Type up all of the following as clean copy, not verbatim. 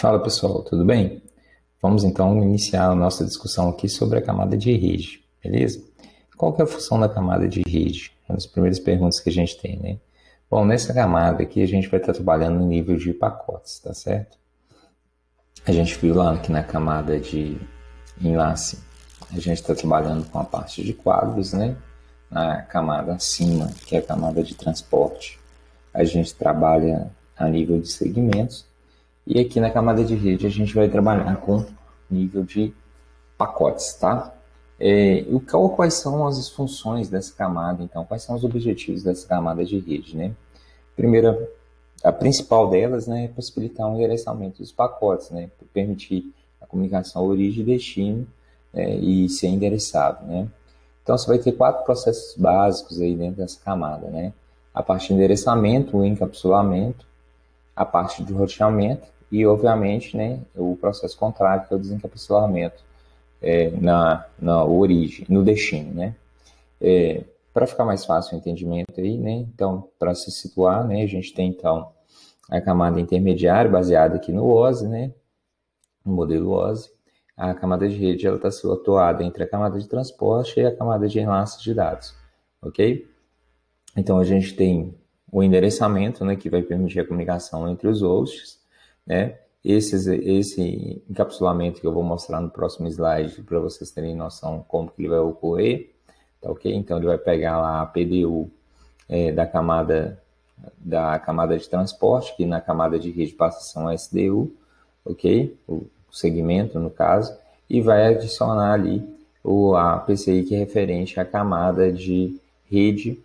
Fala pessoal, tudo bem? Vamos então iniciar a nossa discussão aqui sobre a camada de rede, beleza? Qual que é a função da camada de rede? É uma das primeiras perguntas que a gente tem, né? Bom, nessa camada aqui a gente vai estar trabalhando no nível de pacotes, tá certo? A gente viu lá que na camada de enlace a gente está trabalhando com a parte de quadros, né? Na camada acima, que é a camada de transporte, a gente trabalha a nível de segmentos. E aqui na camada de rede a gente vai trabalhar com nível de pacotes, tá? Quais são as funções dessa camada, então? Quais são os objetivos dessa camada de rede, né? Primeira, a principal delas, né, é possibilitar o endereçamento dos pacotes, né? Permitir a comunicação origem e destino, e ser endereçável, né? Então, você vai ter 4 processos básicos aí dentro dessa camada, né? A parte de endereçamento, o encapsulamento, a parte de roteamento e, obviamente, né, o processo contrário, que é o desencapsulamento na origem, no destino, né? Para ficar mais fácil o entendimento aí, né? Então, para se situar, né, a gente tem, então, a camada intermediária, baseada aqui no OSI, né? No modelo OSI. A camada de rede, ela está situada entre a camada de transporte e a camada de enlace de dados, ok? Então, a gente tem o endereçamento, né, que vai permitir a comunicação entre os hosts, né? Esse encapsulamento que eu vou mostrar no próximo slide para vocês terem noção como que ele vai ocorrer, tá ok? Então, ele vai pegar lá a PDU da camada de transporte, que na camada de rede passa a ser um SDU, ok? O segmento, no caso, e vai adicionar ali a PCI, que é referente à camada de rede,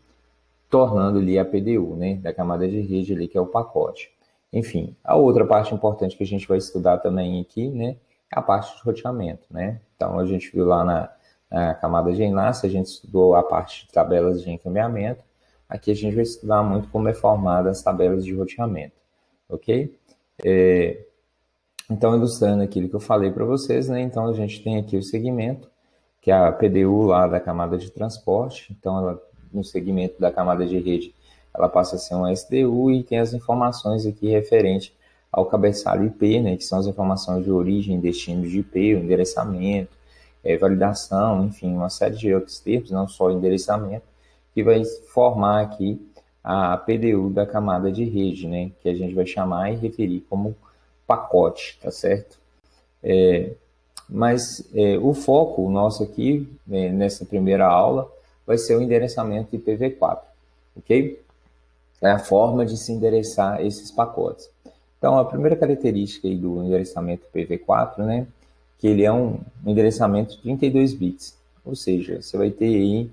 tornando ali a PDU, né, da camada de rede ali, que é o pacote. Enfim, a outra parte importante que a gente vai estudar também aqui, né, é a parte de roteamento, né? Então, a gente viu lá na camada de enlace, a gente estudou a parte de tabelas de encaminhamento. Aqui a gente vai estudar muito como é formada as tabelas de roteamento, ok? Então, ilustrando aquilo que eu falei para vocês, né? Então, a gente tem aqui o segmento, que é a PDU lá da camada de transporte. Então, ela, no segmento da camada de rede, ela passa a ser um SDU e tem as informações aqui referente ao cabeçalho IP, né? Que são as informações de origem, destino de IP, o endereçamento, validação, enfim, uma série de outros termos, não só endereçamento, que vai formar aqui a PDU da camada de rede, né? Que a gente vai chamar e referir como pacote, tá certo? Mas o foco nosso aqui, nessa primeira aula, vai ser o endereçamento IPv4, ok? É a forma de se endereçar esses pacotes. Então, a primeira característica aí do endereçamento IPv4, né, que ele é um endereçamento de 32 bits, ou seja, você vai ter aí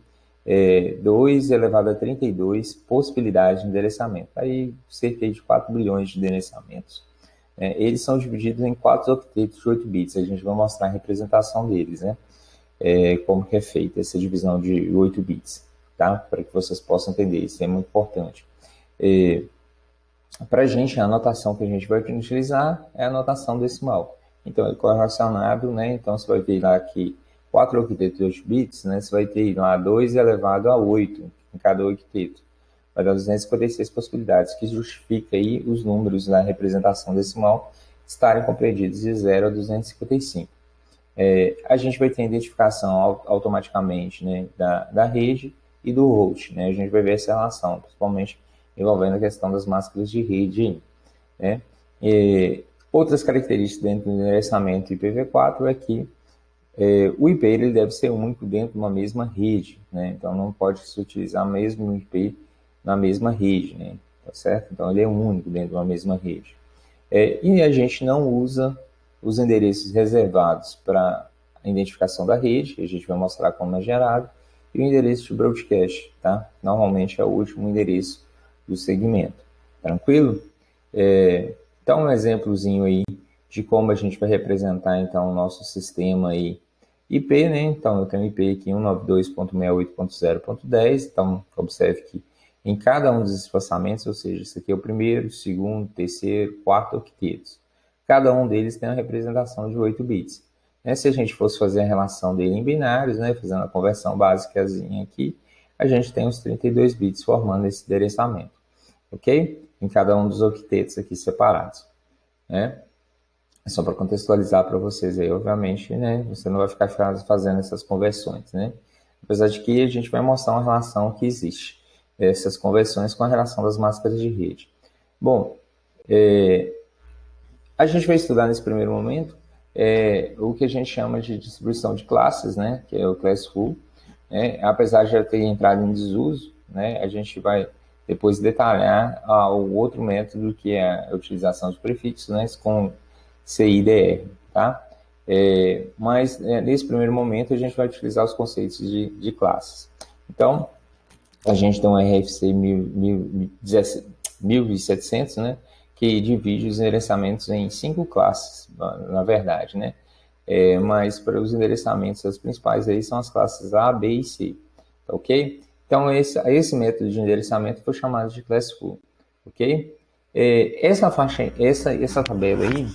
2 elevado a 32 possibilidades de endereçamento, aí cerca de 4 bilhões de endereçamentos. Eles são divididos em 4 octetos de 8 bits. A gente vai mostrar a representação deles, né? Como que é feita essa divisão de 8 bits, tá? Para que vocês possam entender, isso é muito importante. Para a gente, a anotação que a gente vai utilizar é a anotação decimal. Então, é correlacionado, né? Então, você vai ver lá que 4 octetos de 8 bits, né? Você vai ter lá 2 elevado a 8 em cada octeto. Vai dar 256 possibilidades, que justifica aí os números da representação decimal estarem compreendidos de 0 a 255. A gente vai ter a identificação automaticamente, né, da rede e do host, né? A gente vai ver essa relação, principalmente envolvendo a questão das máscaras de rede, né? Outras características dentro do endereçamento IPv4 é que o IP ele deve ser único dentro de uma mesma rede, né? Então não pode se utilizar o mesmo IP na mesma rede, né? Tá certo? Então ele é único dentro de uma mesma rede. E a gente não usa os endereços reservados para a identificação da rede, a gente vai mostrar como é gerado, e o endereço de broadcast, tá? Normalmente é o último endereço do segmento. Tranquilo? Então, um exemplozinho aí de como a gente vai representar, então, o nosso sistema aí IP, né? Então, eu tenho IP aqui 192.68.0.10, então, observe que em cada um dos espaçamentos, ou seja, isso aqui é o primeiro, segundo, terceiro, quarto octetos. Cada um deles tem uma representação de 8 bits. Se a gente fosse fazer a relação dele em binários, né, fazendo a conversão básica aqui, a gente tem os 32 bits formando esse endereçamento, ok? Em cada um dos octetos aqui separados, né? É só para contextualizar para vocês aí, obviamente, né? Você não vai ficar fazendo essas conversões, né? Apesar de que a gente vai mostrar uma relação que existe, essas conversões com a relação das máscaras de rede. Bom, a gente vai estudar nesse primeiro momento o que a gente chama de distribuição de classes, né? Que é o Classful. Né? Apesar de já ter entrado em desuso, né? A gente vai depois detalhar o outro método que é a utilização de prefixos, né? Com CIDR, tá? Mas nesse primeiro momento a gente vai utilizar os conceitos de classes. Então, a gente tem um RFC 1700, né? Que divide os endereçamentos em 5 classes, na verdade, né? Mas para os endereçamentos, as principais aí são as classes A, B e C, tá ok? Então, esse método de endereçamento foi chamado de Classful, ok? Essa tabela aí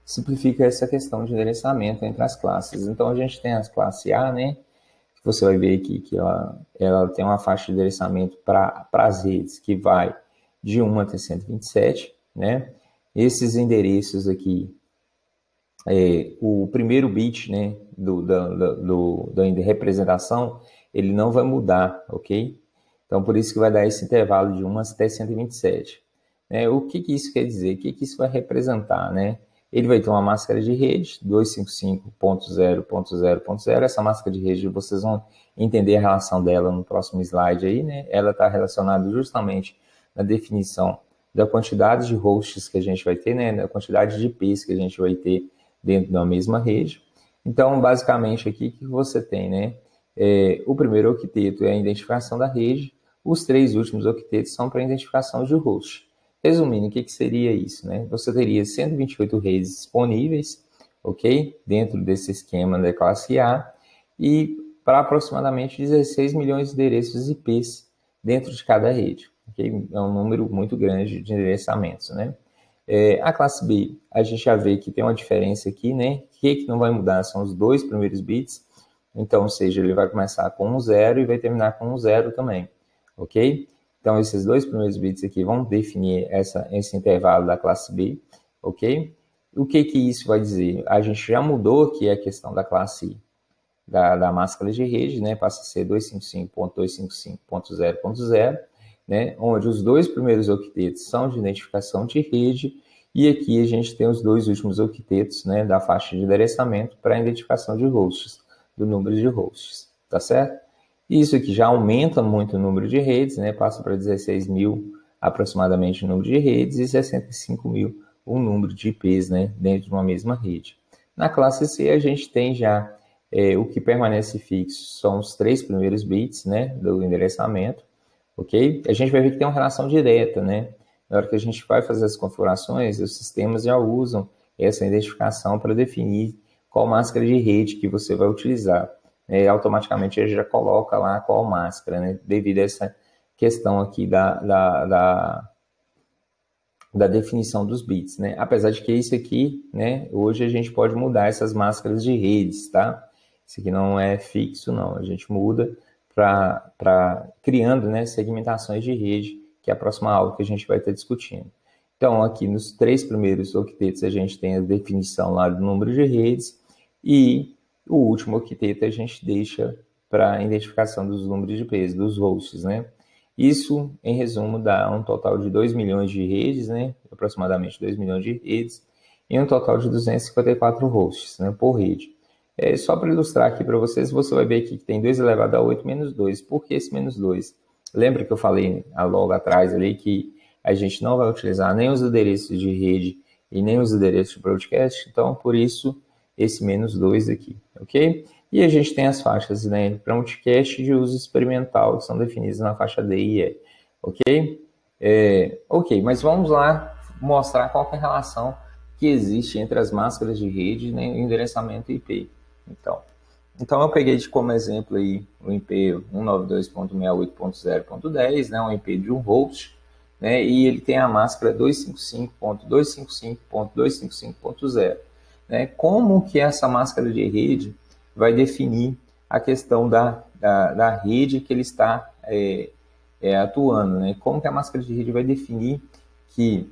simplifica essa questão de endereçamento entre as classes. Então, a gente tem as classes A, né? Você vai ver aqui que ela tem uma faixa de endereçamento para as redes que vai de 1 até 127, né? Esses endereços aqui, o primeiro bit, né, da representação, ele não vai mudar, ok? Então, por isso que vai dar esse intervalo de 1 até 127. O que isso quer dizer? O que isso vai representar, né? Ele vai ter uma máscara de rede, 255.0.0.0. Essa máscara de rede, vocês vão entender a relação dela no próximo slide aí, né? Ela está relacionada justamente na definição da quantidade de hosts que a gente vai ter, né? Da quantidade de IPs que a gente vai ter dentro da mesma rede. Então, basicamente aqui, o que você tem, né? O primeiro octeto é a identificação da rede, os 3 últimos octetos são para a identificação de host. Resumindo, o que seria isso, né? Você teria 128 redes disponíveis, ok? Dentro desse esquema da classe A e para aproximadamente 16 milhões de endereços IPs dentro de cada rede, ok? É um número muito grande de endereçamentos, né? A classe B, a gente já vê que tem uma diferença aqui, né? O que não vai mudar são os 2 primeiros bits, então, ou seja, ele vai começar com um 0 e vai terminar com um 0 também, ok? Então, esses 2 primeiros bits aqui vão definir esse intervalo da classe B, ok? O que isso vai dizer? A gente já mudou aqui a questão da classe da máscara de rede, né? Passa a ser 255.255.0.0, né? Onde os 2 primeiros octetos são de identificação de rede e aqui a gente tem os 2 últimos octetos, né? Da faixa de endereçamento para a identificação de hosts, do número de hosts, tá certo? Isso aqui já aumenta muito o número de redes, né? Passa para 16 mil aproximadamente o número de redes e 65 mil o número de IPs, né? Dentro de uma mesma rede. Na classe C a gente tem já o que permanece fixo são os 3 primeiros bits, né? Do endereçamento, ok? A gente vai ver que tem uma relação direta, né? Na hora que a gente vai fazer as configurações, os sistemas já usam essa identificação para definir qual máscara de rede que você vai utilizar. Automaticamente ele já coloca lá qual máscara, né? Devido a essa questão aqui da definição dos bits, né? Apesar de que isso aqui, né? Hoje a gente pode mudar essas máscaras de redes, tá? Isso aqui não é fixo, não. A gente muda para criando, né, segmentações de rede, que é a próxima aula que a gente vai estar discutindo. Então, aqui nos 3 primeiros octetos a gente tem a definição lá do número de redes e o último octeto a gente deixa para a identificação dos números de IPs, dos hosts, né? Isso, em resumo, dá um total de 2 milhões de redes, né? Aproximadamente 2 milhões de redes, e um total de 254 hosts, né, por rede. Só para ilustrar aqui para vocês, você vai ver aqui que tem 2 elevado a 8 menos 2. Por que esse menos 2? Lembra que eu falei logo atrás ali que a gente não vai utilizar nem os endereços de rede e nem os endereços de broadcast, então, por isso, esse menos 2 aqui, ok? E a gente tem as faixas, né, para multicast de uso experimental, que são definidas na faixa D e E, ok? Ok, mas vamos lá mostrar qual é a relação que existe entre as máscaras de rede, né, e o endereçamento IP. Então eu peguei como exemplo aí o IP 192.68.0.10, né, um IP de um host, né, e ele tem a máscara 255.255.255.0. Né? Como que essa máscara de rede vai definir a questão da rede que ele está atuando, né? Como que a máscara de rede vai definir que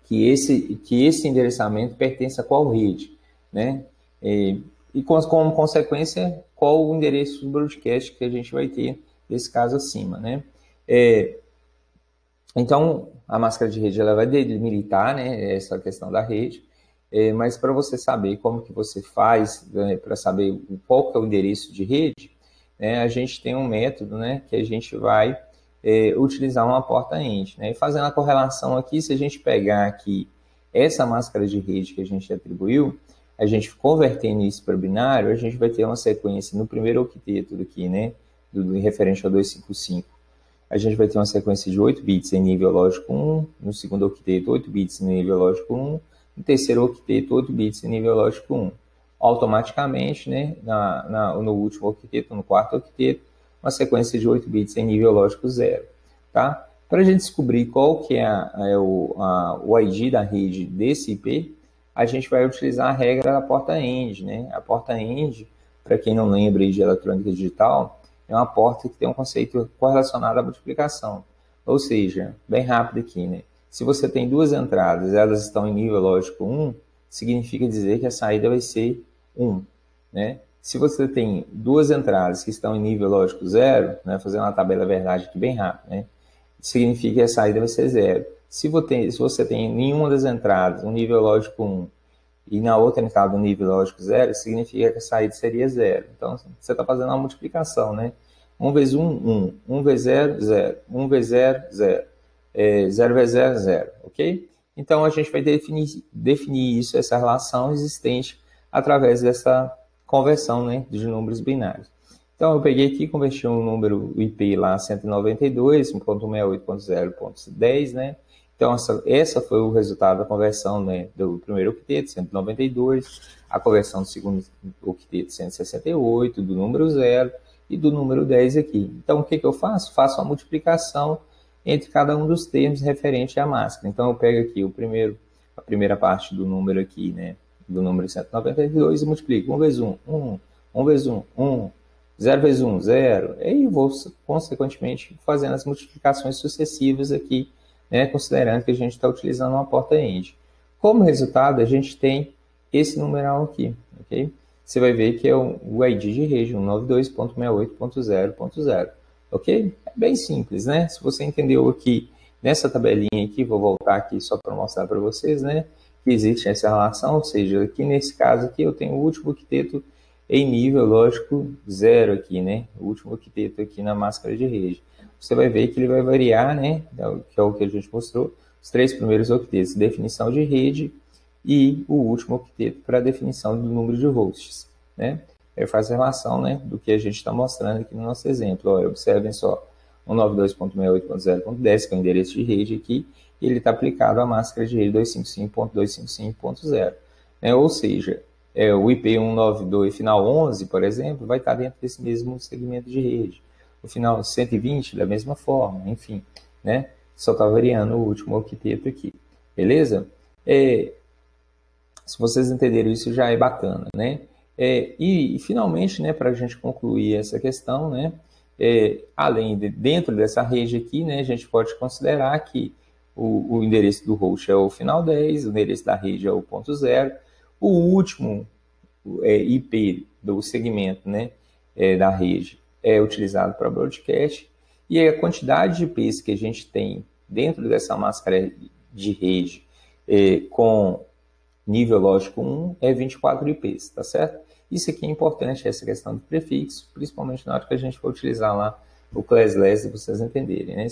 que esse endereçamento pertence a qual rede, né? E como consequência, qual o endereço do broadcast que a gente vai ter nesse caso acima, né? Então, a máscara de rede ela vai delimitar, né, essa questão da rede, mas para você saber como que você faz, né, para saber qual que é o endereço de rede, né, a gente tem um método, né, que a gente vai utilizar uma porta-end, né? E fazendo a correlação aqui, se a gente pegar aqui essa máscara de rede que a gente atribuiu, a gente convertendo isso para binário, a gente vai ter uma sequência no primeiro octeto aqui, né, do referente ao 255. A gente vai ter uma sequência de 8 bits em nível lógico 1, no segundo octeto 8 bits em nível lógico 1, no terceiro octeto 8 bits em nível lógico 1. Automaticamente, né, no último octeto, no quarto octeto, uma sequência de 8 bits em nível lógico 0. Tá? Para a gente descobrir qual que é o ID da rede desse IP, a gente vai utilizar a regra da porta-end. Né? A porta-end, para quem não lembra de eletrônica digital, é uma porta que tem um conceito correlacionado à multiplicação. Ou seja, bem rápido aqui, né? Se você tem duas entradas e elas estão em nível lógico 1, significa dizer que a saída vai ser 1. Né? Se você tem duas entradas que estão em nível lógico 0, né, fazendo uma tabela verdade aqui bem rápido, né, significa que a saída vai ser 0. Se você tem em nenhuma das entradas um nível lógico 1 e na outra entrada um nível lógico 0, significa que a saída seria 0. Então, você está fazendo uma multiplicação, né? 1 vezes 1, 1. 1 vezes 0, 0. 1 vezes 0, 0. 0 vezes 0, 0. Ok? Então, a gente vai definir isso, essa relação existente, através dessa conversão, né, de números binários. Então, eu peguei aqui, converti um número IP lá 192.168.0.10, né? Então, essa foi o resultado da conversão, né, do primeiro octeto, 192, a conversão do segundo octeto, 168, do número 0 e do número 10 aqui. Então, o que eu faço? Faço uma multiplicação entre cada um dos termos referente à máscara. Então, eu pego aqui a primeira parte do número aqui, né, do número 192 e multiplico 1 vezes 1, 1, 1 vezes 1, 1, 0 vezes 1, 0. E aí vou, consequentemente, fazendo as multiplicações sucessivas aqui, né, considerando que a gente está utilizando uma porta-end. Como resultado, a gente tem esse numeral aqui, ok? Você vai ver que é o ID de rede, 192.68.0.0, ok? É bem simples, né? Se você entendeu aqui, nessa tabelinha aqui, vou voltar aqui só para mostrar para vocês, né, que existe essa relação, ou seja, aqui nesse caso aqui eu tenho o último octeto em nível lógico 0 aqui, né? O último octeto aqui na máscara de rede. Você vai ver que ele vai variar, né? Que é o que a gente mostrou, os 3 primeiros octetos, definição de rede, e o último octeto para a definição do número de hosts, né? Ele faz a relação, né, do que a gente está mostrando aqui no nosso exemplo. Olha, observem só, 192.68.0.10, que é o endereço de rede aqui, e ele está aplicado à máscara de rede 255.255.0. Né? Ou seja, o IP 192 final 11, por exemplo, vai estar dentro desse mesmo segmento de rede. O final 120, da mesma forma, enfim, né? Só está variando o último octeto aqui. Beleza? Se vocês entenderam isso, já é bacana, né? E finalmente, né, para a gente concluir essa questão, né, dentro dessa rede aqui, né, a gente pode considerar que o endereço do host é o final 10, o endereço da rede é o ponto 0, o último IP do segmento, né, da rede é utilizado para broadcast, e a quantidade de IPs que a gente tem dentro dessa máscara de rede com nível lógico 1 é 24 IPs, tá certo? Isso aqui é importante, essa questão do prefixo, principalmente na hora que a gente for utilizar lá o classless, para vocês entenderem, né?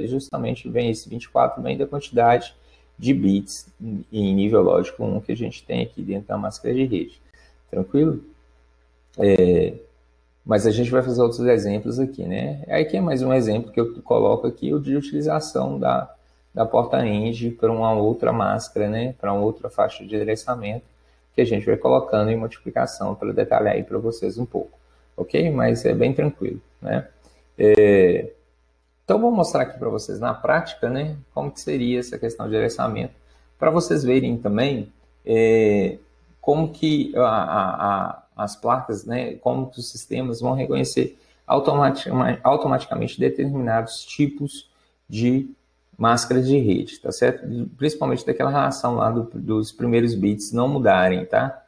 Justamente vem esse 24, vem da quantidade de bits em nível lógico 1 que a gente tem aqui dentro da máscara de rede. Tranquilo? Mas a gente vai fazer outros exemplos aqui, né? Aqui é mais um exemplo que eu coloco aqui, o de utilização da porta-end para uma outra máscara, né? Para uma outra faixa de endereçamento, que a gente vai colocando em multiplicação para detalhar aí para vocês um pouco, ok? Mas é bem tranquilo, né? Então, vou mostrar aqui para vocês na prática, né, como que seria essa questão de endereçamento, para vocês verem também como que as placas, né, como que os sistemas vão reconhecer automaticamente determinados tipos de máscaras de rede, tá certo? Principalmente daquela relação lá dos primeiros bits não mudarem, tá?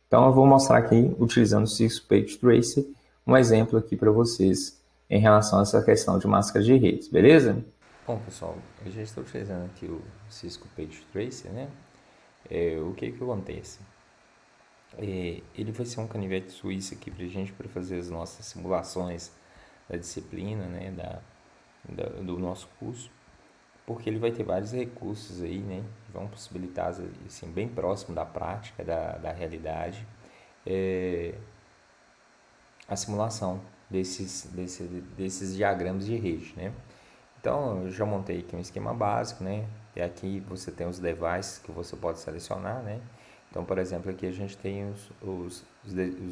Então eu vou mostrar aqui, utilizando o Cisco Page Tracer, um exemplo aqui para vocês em relação a essa questão de máscaras de redes, beleza? Bom, pessoal, eu já estou utilizando aqui o Cisco Page Tracer, né? O que acontece? Ele vai ser um canivete suíço aqui para a gente para fazer as nossas simulações da disciplina, né? Do nosso curso, porque ele vai ter vários recursos aí, né? Que vão possibilitar, assim, bem próximo da prática, da realidade, a simulação desses diagramas de rede, né? Então, eu já montei aqui um esquema básico, né? E aqui você tem os devices que você pode selecionar, né? Então, por exemplo, aqui a gente tem os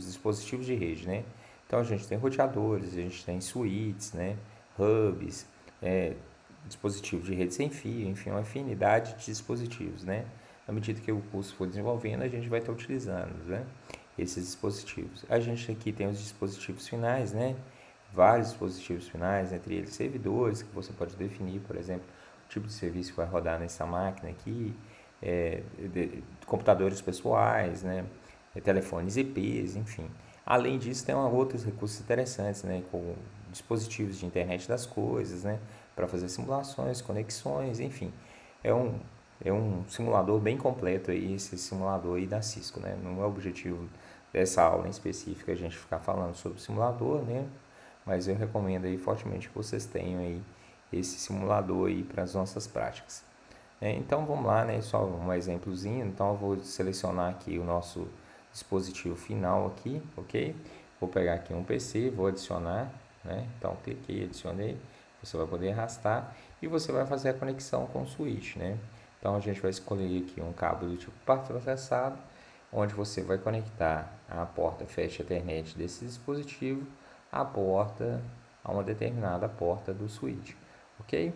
dispositivos de rede, né? Então, a gente tem roteadores, a gente tem switches, né? Hubs, dispositivos de rede sem fio, enfim, uma infinidade de dispositivos, né? À medida que o curso for desenvolvendo, a gente vai estar utilizando, né? Esses dispositivos. A gente aqui tem os dispositivos finais, né? Vários dispositivos finais, entre eles servidores, que você pode definir, por exemplo, o tipo de serviço que vai rodar nessa máquina aqui, computadores pessoais, né? Telefones IPs, enfim. Além disso, tem outros recursos interessantes, né? Com dispositivos de internet das coisas, né? Para fazer simulações, conexões, enfim. É um simulador bem completo aí, esse simulador aí da Cisco, né? Não é o objetivo dessa aula em específica a gente ficar falando sobre o simulador, né? Mas eu recomendo aí fortemente que vocês tenham aí esse simulador aí para as nossas práticas. Então vamos lá, né? Só um exemplozinho. Então eu vou selecionar aqui o nosso dispositivo final aqui, ok? Vou pegar aqui um PC, vou adicionar, né? Então cliquei, adicionei. Você vai poder arrastar e você vai fazer a conexão com o switch, né? Então a gente vai escolher aqui um cabo do tipo processado, onde você vai conectar a porta Fast Ethernet desse dispositivo à porta, a uma determinada porta do switch, ok?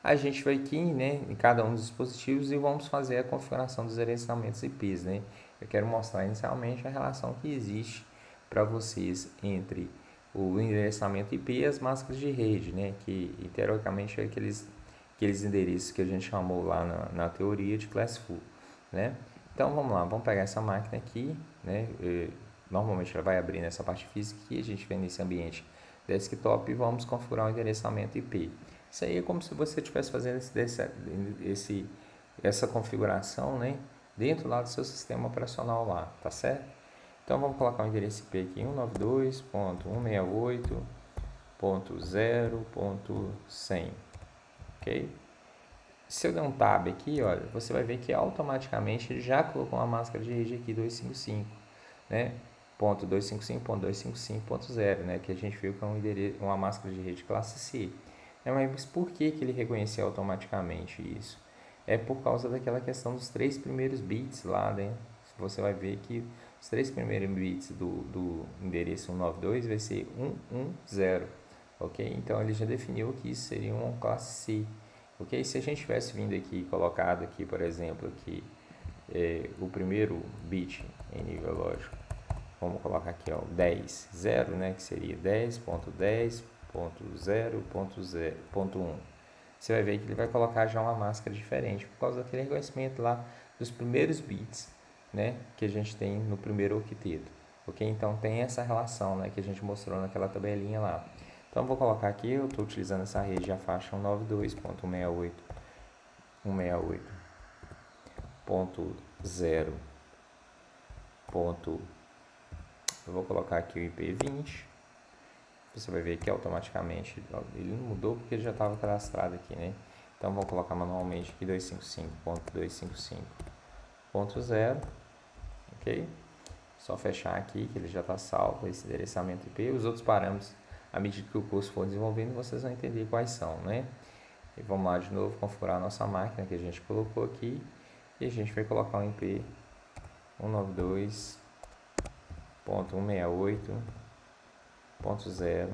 A gente vai aqui, né, em cada um dos dispositivos e vamos fazer a configuração dos endereçamentos IPs, né? Eu quero mostrar inicialmente a relação que existe para vocês entre o endereçamento IP e as máscaras de rede, né? Que teoricamente é aqueles endereços que a gente chamou lá na teoria de Classful, né? Então vamos lá, vamos pegar essa máquina aqui, né? Normalmente ela vai abrir nessa parte física aqui, a gente vem nesse ambiente desktop e vamos configurar o endereçamento IP. Isso aí é como se você estivesse fazendo essa configuração, né, dentro lá do seu sistema operacional lá, tá certo? Então vamos colocar o endereço IP aqui 192.168.0.100, ok? Se eu der um tab aqui, olha, você vai ver que automaticamente ele já colocou uma máscara de rede aqui 255, né? Ponto 255.255.0, né? Que a gente viu que é uma máscara de rede classe C. Mas por que ele reconheceu automaticamente isso? É por causa daquela questão dos 3 primeiros bits lá, né? Você vai ver que os 3 primeiros bits do endereço 192 vai ser 110, ok? Então ele já definiu que isso seria uma classe C, ok? Se a gente tivesse vindo aqui, colocado aqui, por exemplo, aqui, o primeiro bit em nível lógico, vamos colocar aqui, ó, 10, 0, né? Que seria 10.10.0.0.1. Você vai ver que ele vai colocar já uma máscara diferente por causa daquele reconhecimento lá dos primeiros bits, né, que a gente tem no primeiro octeto, ok? Então tem essa relação, né, que a gente mostrou naquela tabelinha lá. Então vou colocar aqui, eu estou utilizando essa rede a faixa 192.168.168.0. Eu vou colocar aqui o IP 20. Você vai ver que automaticamente ele não mudou porque ele já estava cadastrado aqui, né? Então vou colocar manualmente aqui 255.255.0, ok? Só fechar aqui que ele já está salvo esse endereçamento IP. Os outros parâmetros, à medida que o curso for desenvolvendo, vocês vão entender quais são, né? E vamos lá de novo configurar a nossa máquina que a gente colocou aqui e a gente vai colocar o IP 192.168.0.30.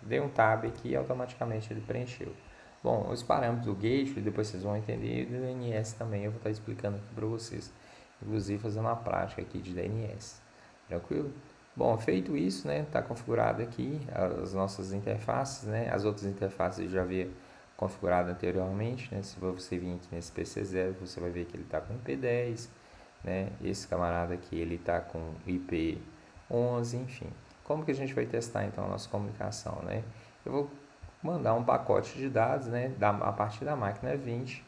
Dei um tab aqui e automaticamente ele preencheu. Bom, os parâmetros do gateway, depois vocês vão entender, e do DNS também eu vou estar explicando aqui para vocês, inclusive fazendo uma prática aqui de DNS, tranquilo? Bom, feito isso, né, está configurado aqui as nossas interfaces, né, as outras interfaces eu já havia configurado anteriormente, né? Se você vir aqui nesse PC0, você vai ver que ele está com IP10, né? Esse camarada aqui, ele está com IP11, enfim. Como que a gente vai testar, então, a nossa comunicação, né? Eu vou mandar um pacote de dados, né, a partir da máquina 20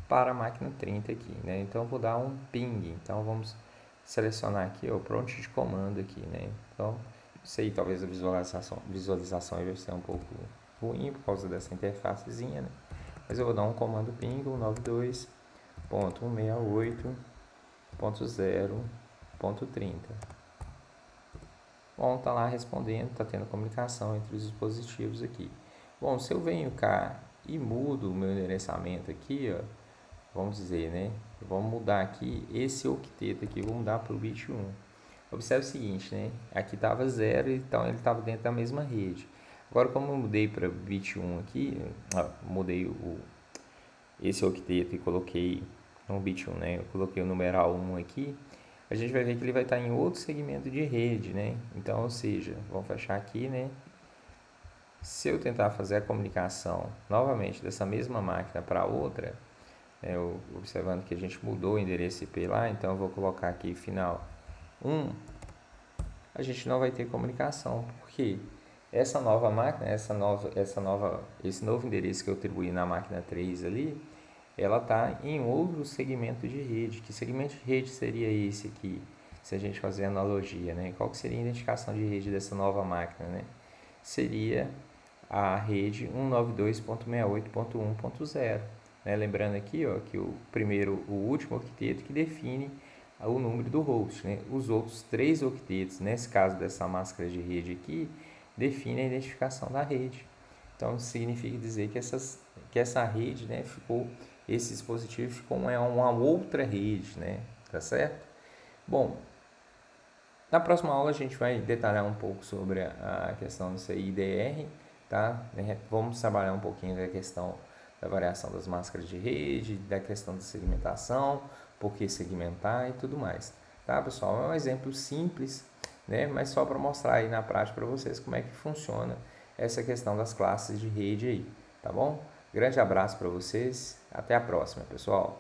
para a máquina 30 aqui, né? Então, eu vou dar um ping. Então, vamos selecionar aqui o prompt de comando aqui, né? Então, sei, talvez a visualização vai ser um pouco ruim por causa dessa interfacezinha, né? Mas eu vou dar um comando ping 192.168.0.30. Bom, tá lá respondendo, tá tendo comunicação entre os dispositivos aqui. Bom, se eu venho cá e mudo o meu endereçamento aqui, ó, vamos dizer, né? Vamos mudar aqui esse octeto aqui, vou mudar para o bit 1. Observe o seguinte, né? Aqui estava 0, então ele estava dentro da mesma rede. Agora, como eu mudei para bit 1 aqui, mudei esse octeto e coloquei no bit 1, né? Eu coloquei o numeral 1 aqui, a gente vai ver que ele vai estar em outro segmento de rede, né? Então, ou seja, vamos fechar aqui, né? Se eu tentar fazer a comunicação novamente dessa mesma máquina para outra, observando que a gente mudou o endereço IP lá, então eu vou colocar aqui final 1, a gente não vai ter comunicação, porque essa nova máquina, esse novo endereço que eu atribuí na máquina 3 ali, ela está em outro segmento de rede. Que segmento de rede seria esse aqui, se a gente fazer analogia, né? Qual que seria a identificação de rede dessa nova máquina, né? Seria a rede 192.68.1.0, né? Lembrando aqui, ó, que o último octeto que define o número do host, né? Os outros 3 octetos, nesse caso dessa máscara de rede aqui, definem a identificação da rede. Então, significa dizer que essa rede, né, esse dispositivo ficou uma outra rede, né? Tá certo? Bom, na próxima aula a gente vai detalhar um pouco sobre a questão dessa IDR, tá? Vamos trabalhar um pouquinho da questão da variação das máscaras de rede, da questão da segmentação, por que segmentar e tudo mais, tá, pessoal? É um exemplo simples, né? Mas só para mostrar aí na prática para vocês como é que funciona essa questão das classes de rede aí, tá bom? Grande abraço para vocês, até a próxima, pessoal!